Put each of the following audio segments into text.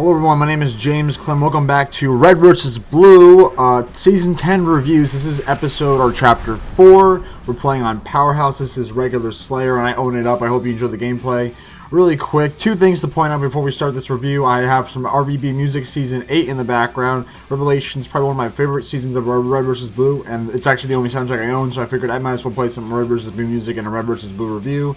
Hello everyone, my name is James Clem. Welcome back to Red vs. Blue, Season 10 reviews. This is episode or chapter 4. We're playing on Powerhouse. This is regular Slayer and I own it up. I hope you enjoy the gameplay. Really quick, two things to point out before we start this review. I have some RVB Music Season 8 in the background. Revelation's probably one of my favorite seasons of Red vs. Blue, and it's actually the only soundtrack I own, so I figured I might as well play some Red vs. Blue music in a Red vs. Blue review.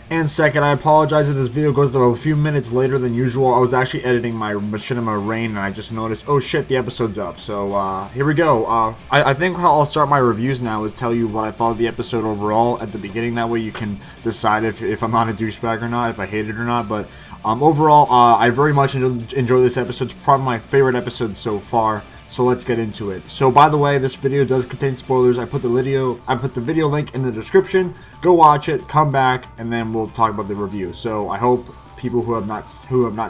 And second, I apologize if this video goes a few minutes later than usual. I was actually editing my Machinima Rain and I just noticed, oh shit, the episode's up. So, here we go. I think how I'll start my reviews now is tell you what I thought of the episode overall at the beginning. That way you can decide if I'm not a douchebag or not, if I hate it or not. But, overall, I very much enjoy this episode. It's probably my favorite episode so far. So let's get into it. So by the way, this video does contain spoilers. I put the video link in the description. Go watch it, come back, and then we'll talk about the review. So I hope people who have not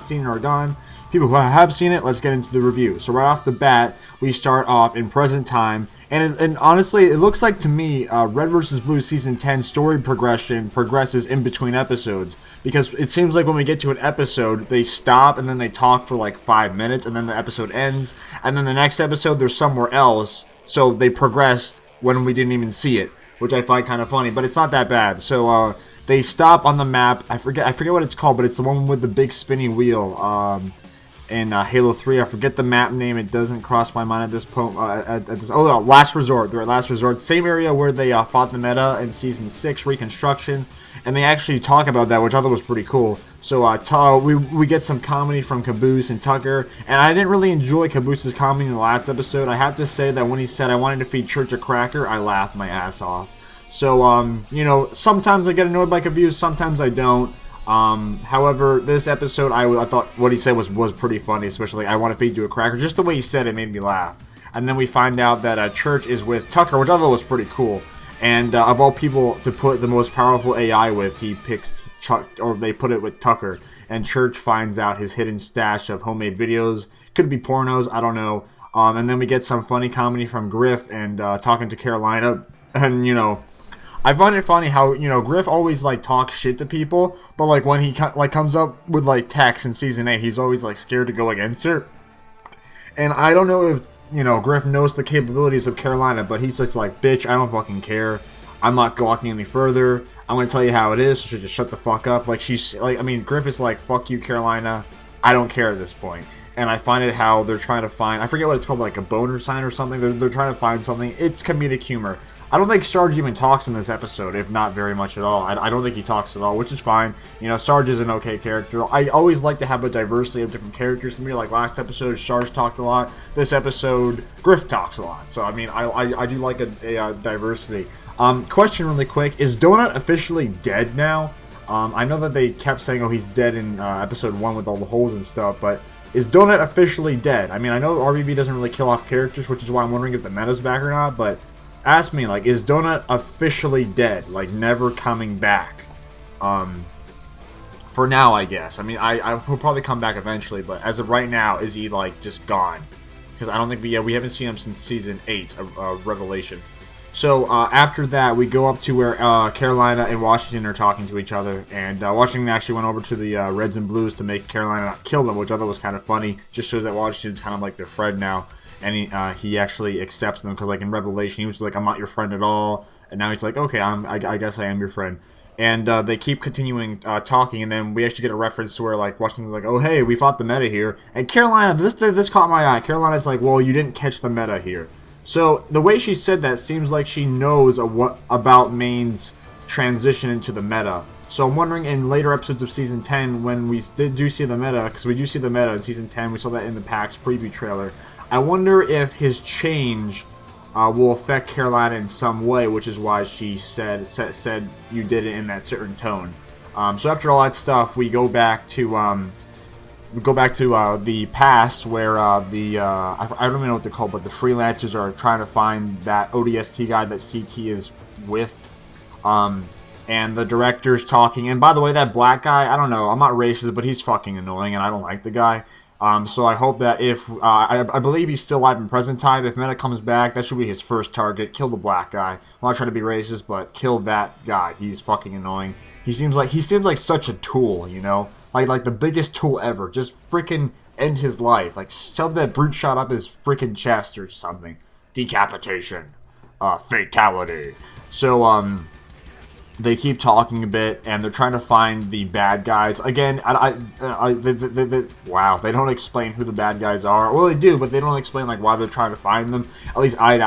seen it are gone. People who have seen it, let's get into the review. So right off the bat, we start off in present time. And honestly, it looks like to me, Red vs. Blue Season 10 story progression progresses in between episodes. Because it seems like when we get to an episode, they stop and then they talk for like 5 minutes and then the episode ends. And then the next episode, they're somewhere else. So they progressed when we didn't even see it, which I find kind of funny. But it's not that bad. So they stop on the map. I forget what it's called, but it's the one with the big spinny wheel. In Halo 3, I forget the map name. It doesn't cross my mind at this point. Last Resort. They're at Last Resort, same area where they fought the meta in Season 6 Reconstruction, and they actually talk about that, which I thought was pretty cool. So we get some comedy from Caboose and Tucker, and I didn't really enjoy Caboose's comedy in the last episode. I have to say that when he said I wanted to feed Church a cracker, I laughed my ass off. So you know, sometimes I get annoyed by Caboose, sometimes I don't. However, this episode, I thought what he said was pretty funny, especially I want to feed you a cracker. Just the way he said it made me laugh. And then we find out that Church is with Tucker, which I thought was pretty cool. And of all people to put the most powerful AI with, he picks Chuck, or they put it with Tucker. And Church finds out his hidden stash of homemade videos. Could be pornos, I don't know. And then we get some funny comedy from Griff and talking to Carolina. And, you know, I find it funny how, you know, Griff always, like, talks shit to people, but, like, when he, like, comes up with, like, Tex in Season 8, he's always, like, scared to go against her. And I don't know if, you know, Griff knows the capabilities of Carolina, but he's just like, bitch, I don't fucking care. I'm not walking any further. I'm gonna tell you how it is, so just shut the fuck up. Like, she's, like, I mean, Griff is like, fuck you, Carolina. I don't care at this point. And I find it how they're trying to find, I forget what it's called, like a boner sign or something. They're trying to find something. It's comedic humor. I don't think Sarge even talks in this episode, if not very much at all. I don't think he talks at all, which is fine. You know, Sarge is an okay character. I always like to have a diversity of different characters. To me, like last episode, Sarge talked a lot. This episode, Griff talks a lot. So, I mean, I do like a diversity. Question really quick, is Donut officially dead now? I know that they kept saying, oh, he's dead in episode 1 with all the holes and stuff, but is Donut officially dead? I mean, I know RVB doesn't really kill off characters, which is why I'm wondering if the meta's back or not, but ask me, like, is Donut officially dead? Like, never coming back? For now, I guess. I mean, he'll probably come back eventually, but as of right now, is he, like, just gone? Because I don't think we haven't seen him since Season 8 of Revelation. So, after that, we go up to where Carolina and Washington are talking to each other, and Washington actually went over to the Reds and Blues to make Carolina not kill them, which I thought was kind of funny. Just shows that Washington's kind of like their friend now, and he actually accepts them, because like in Revelation, he was like, I'm not your friend at all, and now he's like, okay, I guess I am your friend. And they keep continuing talking, and then we actually get a reference to where like Washington's like, oh hey, we fought the meta here, and Carolina, this caught my eye. Carolina's like, well, you didn't catch the meta here. So, the way she said that seems like she knows about Maine's transition into the meta. So, I'm wondering in later episodes of Season 10, when we do see the meta, because we do see the meta in Season 10, we saw that in the PAX preview trailer, I wonder if his change will affect Carolina in some way, which is why she said you did it in that certain tone. So, after all that stuff, we go back to the past where I don't even know what they're called, but the freelancers are trying to find that ODST guy that CT is with. And the director's talking. And by the way, that black guy, I don't know, I'm not racist, but he's fucking annoying and I don't like the guy. So I hope that if I believe he's still alive in present time. If Meta comes back, that should be his first target. Kill the black guy. I'm not trying to be racist, but kill that guy. He's fucking annoying. He seems like such a tool, you know, like the biggest tool ever. Just freaking end his life. Like shove that brute shot up his freaking chest or something. Decapitation, fatality. So they keep talking a bit, and they're trying to find the bad guys. Again, wow, they don't explain who the bad guys are. Well, they do, but they don't explain like why they're trying to find them. At least I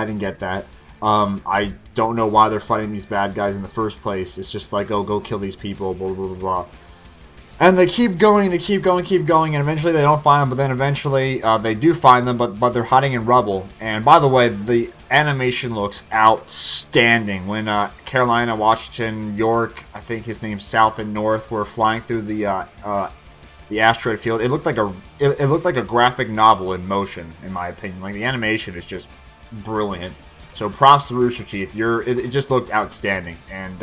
didn't get that. I don't know why they're fighting these bad guys in the first place. It's just like, oh, go kill these people, blah, blah, blah, blah. And they keep going, and eventually they don't find them, but then eventually they do find them, but they're hiding in rubble. And by the way, the animation looks outstanding. When Carolina, Washington, York, I think his name's South and North, were flying through the asteroid field, it looked like a graphic novel in motion, in my opinion. Like, the animation is just brilliant. So props to Rooster Teeth. It just looked outstanding, and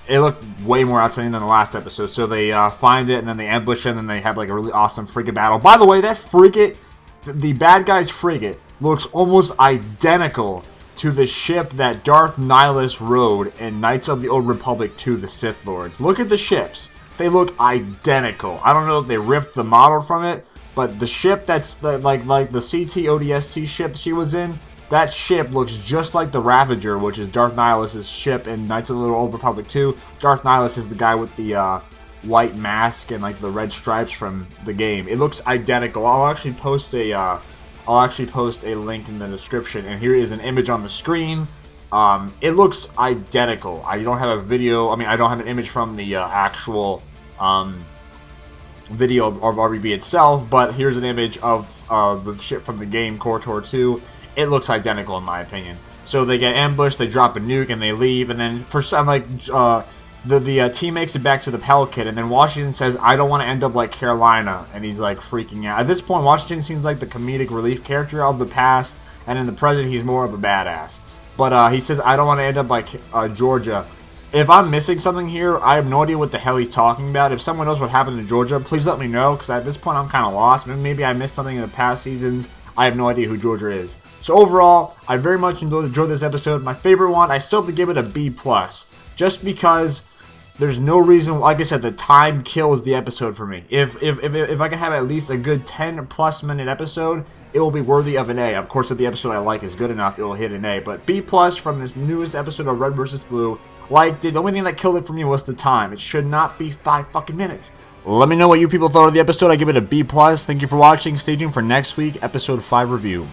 it looked way more outstanding than the last episode. So they find it, and then they ambush it, and then they have like a really awesome frigate battle. By the way, that frigate, the bad guy's frigate, looks almost identical to the ship that Darth Nihilus rode in Knights of the Old Republic 2, the Sith Lords. Look at the ships. They look identical. I don't know if they ripped the model from it, but the ship that's like the CT ODST ship she was in, that ship looks just like the Ravager, which is Darth Nihilus' ship in Knights of the Old Republic 2. Darth Nihilus is the guy with the white mask and like the red stripes from the game. It looks identical. I'll actually post a link in the description, and here is an image on the screen. It looks identical. I don't have a video. I mean, I don't have an image from the actual video of RBB itself, but here's an image of the ship from the game, KOTOR 2. It looks identical in my opinion. So they get ambushed, they drop a nuke, and they leave. And then for some, like, the team makes it back to the Pelican, and then Washington says, "I don't want to end up like Carolina," and he's like freaking out. At this point, Washington seems like the comedic relief character of the past, and in the present, he's more of a badass. But he says, "I don't want to end up like Georgia." If I'm missing something here, I have no idea what the hell he's talking about. If someone knows what happened to Georgia, please let me know, because at this point, I'm kind of lost. Maybe I missed something in the past seasons. I have no idea who Georgia is. So overall, I very much enjoyed this episode. My favorite one, I still have to give it a B+. Just because there's no reason, like I said, the time kills the episode for me. If I can have at least a good 10+ minute episode, it will be worthy of an A. Of course, if the episode I like is good enough, it will hit an A. But B+ from this newest episode of Red vs. Blue. Liked it. The only thing that killed it for me was the time. It should not be 5 fucking minutes. Let me know what you people thought of the episode. I give it a B+. Thank you for watching. Stay tuned for next week, episode 5 review.